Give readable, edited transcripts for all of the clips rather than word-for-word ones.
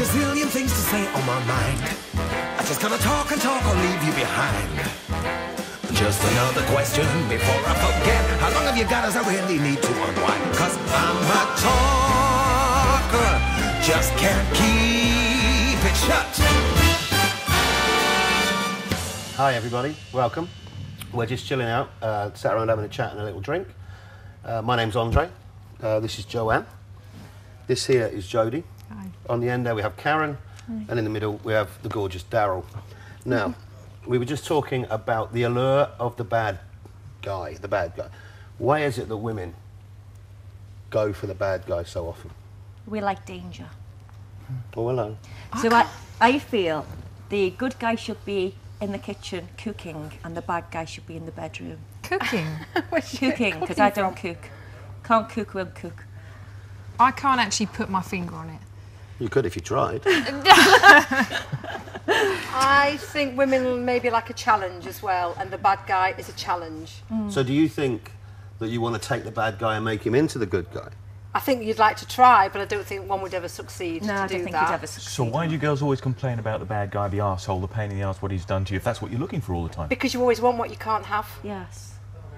gazillion things to say on my mind. I just gotta talk and talk or leave you behind. Just another question before I forget. How long have you got as I really need to unwind? Cause I'm a talker, just can't keep it shut. Hi everybody, welcome. We're just chilling out, sat around having a chat and a little drink. My name's Andre, this is Joanne. This here is Jodie. Hi. On the end there we have Karen. Hi. And in the middle we have the gorgeous Daryl. Now, we were just talking about the allure of the bad guy, Why is it that women go for the bad guy so often? We like danger. Oh, hello. So I feel the good guy should be in the kitchen cooking and the bad guy should be in the bedroom. Cooking? Cooking, because I don't cook. Can't cook, won't cook. I can't actually put my finger on it. You could if you tried. I think women maybe like a challenge as well, and the bad guy is a challenge. So do you think that you want to take the bad guy and make him into the good guy? I think you'd like to try, but I don't think one would ever succeed. No, to I do don't think that. you'd ever succeed. So why do you girls always complain about the bad guy, the arsehole, the pain in the arse, what he's done to you, if that's what you're looking for all the time? Because you always want what you can't have. Yes.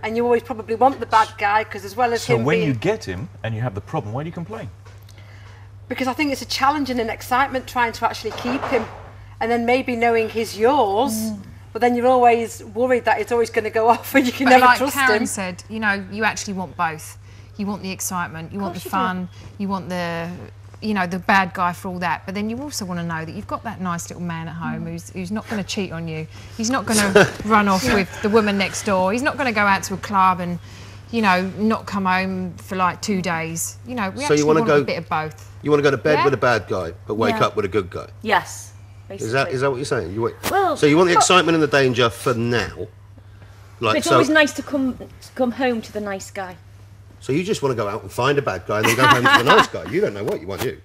And you always probably want the bad guy, because as well as So him when being... you get him and you have the problem, why do you complain? Because I think it's a challenge and an excitement trying to actually keep him, and then maybe knowing he's yours, but then you're always worried that it's always going to go off and you can But never like trust Karen him. said, you know, you actually want both. You want the excitement, you want the fun, you want the, you know, the bad guy for all that. But then you also want to know that you've got that nice little man at home who's not going to cheat on you. He's not going to run off with the woman next door. He's not going to go out to a club and, you know, not come home for like 2 days. You know, we actually want a bit of both. You want to go to bed with a bad guy, but wake up with a good guy? Yes. Is that what you're saying? Well, so you want the excitement and the danger for now? Like, it's always nice to come home to the nice guy. So you just want to go out and find a bad guy and then go home to the nice guy. You don't know what you want, you.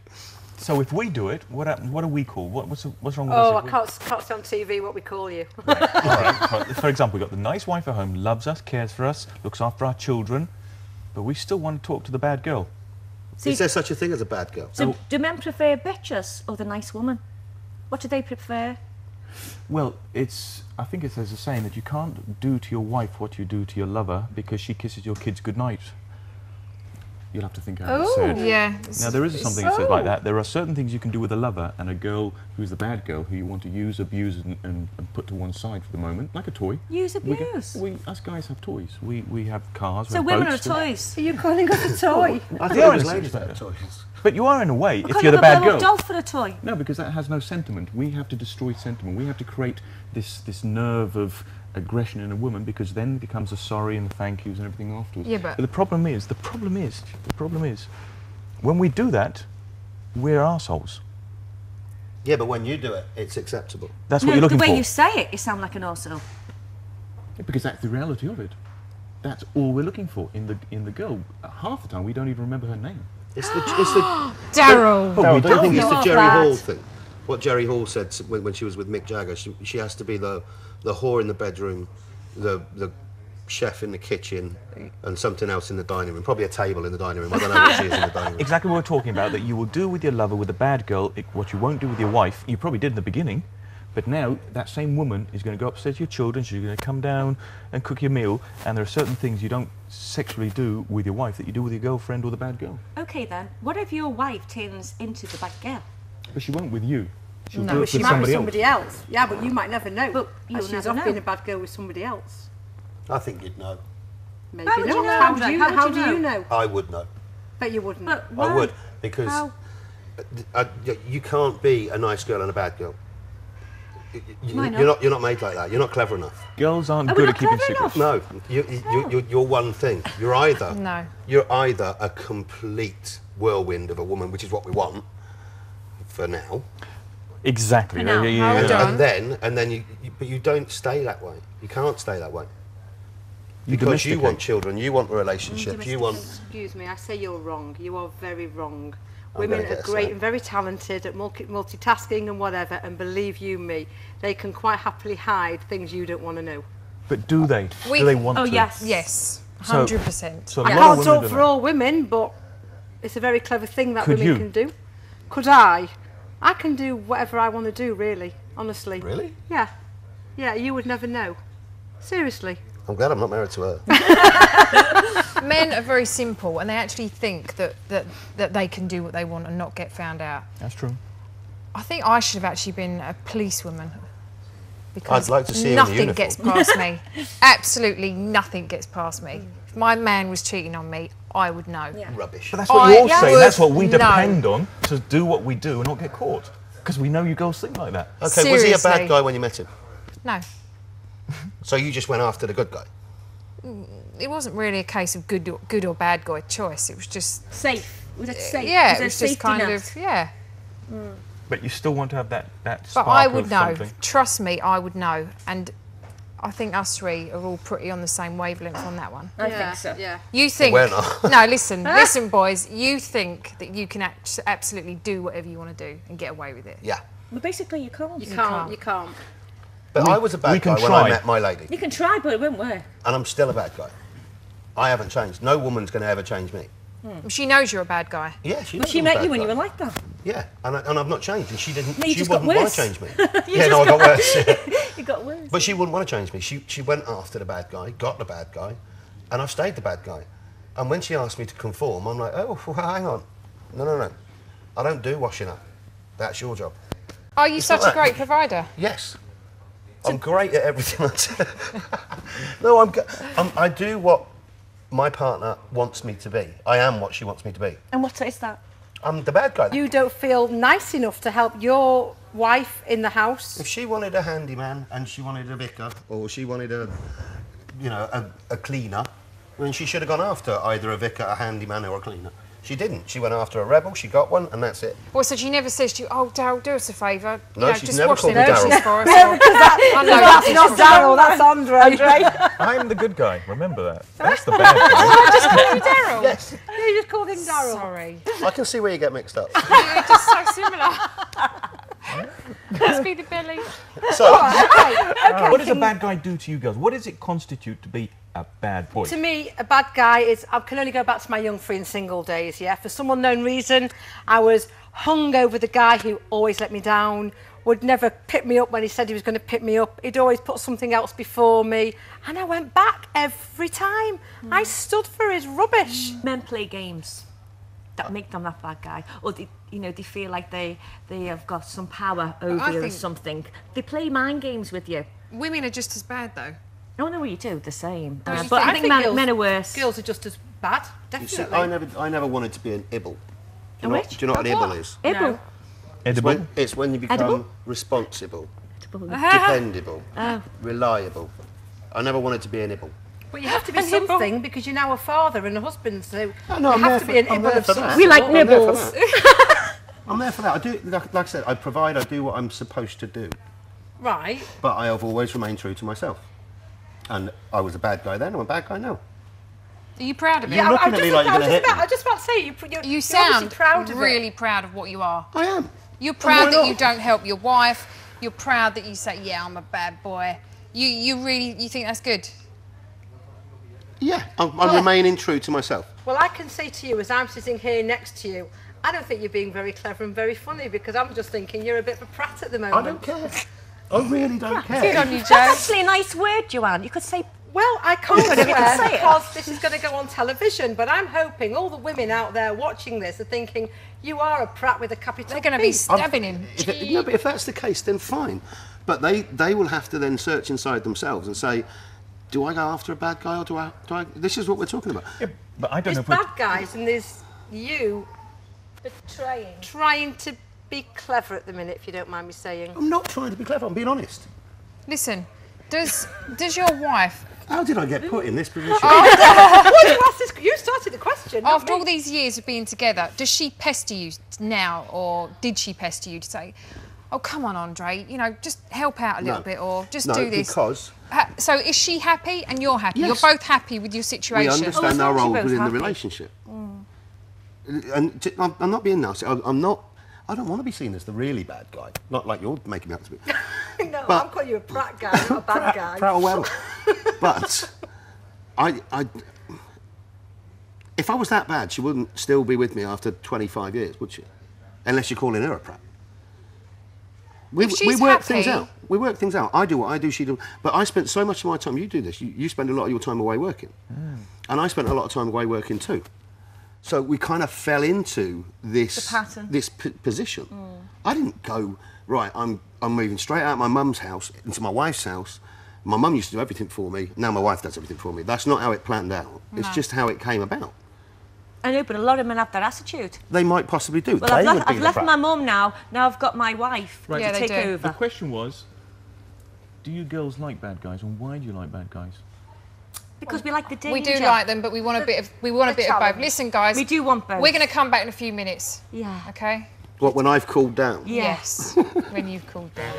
So if we do it, what are we called? What's wrong with Oh, us? I can't say on TV what we call you. Right. All right. For example, we've got the nice wife at home, loves us, cares for us, looks after our children, but we still want to talk to the bad girl. Is there such a thing as a bad girl? So do men prefer bitches or the nice woman? What do they prefer? Well, I think it says the saying that you can't do to your wife what you do to your lover because she kisses your kids goodnight. You'll have to think how it's said. Yeah. Now, there is something that says like that. There are certain things you can do with a lover and a girl who's the bad girl who you want to use, abuse and put to one side for the moment, like a toy. Use, abuse? Us guys have toys. We have cars. So women are toys? Are you calling us a toy? I think it was ladies that have toys. But you are in a way, if you're the bad girl. doll for a toy? No, because that has no sentiment. We have to destroy sentiment. We have to create this nerve of aggression in a woman, because then it becomes a sorry and the thank yous and everything afterwards. Yeah, but the problem is, when we do that, we're arseholes. Yeah, but when you do it, it's acceptable. That's what you're looking for. The way you say it, you sound like an arsehole. Yeah, because that's the reality of it. That's all we're looking for in the girl. Half the time, we don't even remember her name. It's the Daryl. Daryl, don't you think it's the Not Jerry that. Hall thing? What Jerry Hall said when she was with Mick Jagger, she has to be the whore in the bedroom, the chef in the kitchen, and something else in the dining room. Probably a table in the dining room. I don't know what she is in the dining room. Exactly what we're talking about, that you will do with your lover, with a bad girl, what you won't do with your wife. You probably did in the beginning, but now that same woman is going to go upstairs to your children, she's going to come down and cook your meal, and there are certain things you don't sexually do with your wife that you do with your girlfriend or the bad girl. Okay then, what if your wife turns into the bad girl? But she won't with you. She'll No, do but it she with might be somebody somebody else. Yeah, but you might never know. But you'll she's never off know. being a bad girl with somebody else. I think you'd know. Maybe How would not. you know, How Andre? do you, How how would do you you know? I would know. Bet you wouldn't. But I why? would, because How? You can't be a nice girl and a bad girl. Why not? You're not made like that. You're not clever enough. Girls aren't Are we good not at keeping clever secrets. No, you're one thing. You're either No. You're either a complete whirlwind of a woman, which is what we want for now. Exactly. For now. And then but you don't stay that way. You can't stay that way. You Because you domesticate. want children, you want a relationship, you want... Excuse me, I say you're wrong. You are very wrong. I'm Women gonna get are a great slap. and very talented at multitasking and whatever, and believe you me, they can quite happily hide things you don't want to know. But do they? We- Do they want Oh to? yes. Yes, So- 100%. So I a lot of can't women talk do for that. all women, but it's a very clever thing that Could women you? can do. Could I? I can do whatever I want to do, really, honestly. Really? Yeah. Yeah, you would never know. Seriously. I'm glad I'm not married to her. Men are very simple, and they actually think that they can do what they want and not get found out. That's true. I think I should have actually been a policewoman. Because I'd like to see you in nothing uniform. gets past me. Absolutely nothing gets past me. If my man was cheating on me, I would know. Yeah. Rubbish. But that's what you're I saying. That's what we would depend on to do what we do and not get caught. Because we know you girls think like that. Okay, was he a Seriously. bad guy when you met him? No. So you just went after the good guy? It wasn't really a case of good or bad guy choice. It was just... Safe. Was it safe? Yeah, was it was just kind of... Yeah. But you still want to have that But spark I of would know. something. Trust me, I would know. And I think us three are all pretty on the same wavelength on that one. I think so. Yeah. You think... we're not. No, listen, boys. You think that you can absolutely do whatever you want to do and get away with it. Yeah. But basically, you can't. You can't. But I was a bad guy can when I try. met my lady. You can try, but it won't work. And I'm still a bad guy. I haven't changed. No woman's going to ever change me. She knows you're a bad guy. Yeah, she But knows she I'm a met bad you when guy. you were like that. Yeah, and I've not changed, and she didn't. No, you she just got wouldn't want worse. to change me. You Yeah, just no, I got worse. Yeah. You got worse. But she wouldn't want to change me. She went after the bad guy, got the bad guy, and I've stayed the bad guy. And when she asked me to conform, I'm like, oh, well, hang on. No. I don't do washing up. That's your job. Are you It's such not a that. great provider? Yes. I'm great at everything I do. No, I do what my partner wants me to be. I am what she wants me to be. And what is that? I'm the bad guy. You don't feel nice enough to help your wife in the house. If she wanted a handyman and she wanted a vicar or she wanted a cleaner, then she should have gone after either a vicar, a handyman or a cleaner. She didn't. She went after a rebel, she got one, and that's it. Well, so she never says to you, oh, Daryl, do us a favour. No, she's just never wash called them me Daryl. dishes for us. I know That's not Daryl, that's Andre. I'm the good guy. Remember that. That's the bad guy. just call him Daryl. Yes. You just called him Daryl. Sorry. I can see where you get mixed up. You're just so similar. Must be the Billy. So, What does a bad guy do to you girls? What does it constitute to be a bad boy? To me, a bad guy is, I can only go back to my young free and single days, yeah? For some unknown reason, I was hung over the guy who always let me down, would never pick me up when he said he was going to pick me up. He'd always put something else before me, and I went back every time. I stood for his rubbish. Men play games that make them that bad guy, or they feel like they have got some power over you or think- something. They play mind games with you. Women are just as bad, though. No, no, you do the same. you But I think? think men are worse. Girls are just as bad, you see, definitely. I never wanted to be an ibble. Do you, A know, which? do you know what an A ibble what? is? Ibble. Edible? It's when you become Edible? responsible, Edible. dependable, Oh. reliable. I never wanted to be an ibble. But you have to be something because you're now a father and a husband, so no, you I'm have there to for- be an I'm ibble there of for some that. We like sort. I'm there for nibbles. that. I'm there for that. I do, like I said, I provide, I do what I'm supposed to do. Right. But I have always remained true to myself. And I was a bad guy then, I'm a bad guy now. Are you proud of it? You're looking at me like you're going to hit me. I was just about to say, you're You obviously sound proud of really it. proud of what you are. I am. You're proud why that not? you don't help your wife. You're proud that you say, yeah, I'm a bad boy. You think that's good? Yeah, I'm remaining true to myself. Well, I can say to you, as I'm sitting here next to you, I don't think you're being very clever and very funny because I'm just thinking you're a bit of a prat at the moment. I don't care. I really don't care. Good on you, That's Joe. actually a nice word, Joanne. You could say, Well, I can't But if you can swear say it. because this is going to go on television, but I'm hoping all the women out there watching this are thinking, you are a prat with a capital They're going to P. be stabbing him. No, but if that's the case, then fine. But they will have to then search inside themselves and say, do I go after a bad guy or do I? This is what we're talking about. Yeah, but I don't There's know if bad guys and there's you trying to be clever at the minute, if you don't mind me saying. I'm not trying to be clever. I'm being honest. Listen, does your wife, How did I get put in this position? Why did you ask this? You started the question. not after me. all these years of being together, does she pester you now, or did she pester you to say, oh, come on, Andre, just help out a little No. bit, or just No, do this? because So is she happy and you're happy? Yes. You're both happy with your we situation? understand Oh, our as long as role you're both within the happy. relationship. And I'm not being nasty. I'm not. I don't want to be seen as the really bad guy. Not like you're making me out to be. No, But- I'm calling you a prat guy, not a bad guy. Proud or well. But if I was that bad, she wouldn't still be with me after 25 years, would she? Unless you're calling her a prat. We she's work happy, things out. We work things out. I do what I do, she does. But I spent so much of my time. You do this. You spend a lot of your time away working, and I spent a lot of time away working too. So we kind of fell into this position. I didn't go right. I'm moving straight out of my mum's house into my wife's house. My mum used to do everything for me. Now my wife does everything for me. That's not how it planned out. It's just how it came about. I know, but a lot of men have that attitude. They might possibly do. Well, I've left my mum now. Now I've got my wife to take over. The question was, do you girls like bad guys, and why do you like bad guys? Because we like the danger. We do like them, but we want a bit of both. Listen, guys, we do want both. We're going to come back in a few minutes. Yeah. Okay. What, when I've cooled down? Yes. When you've cooled down.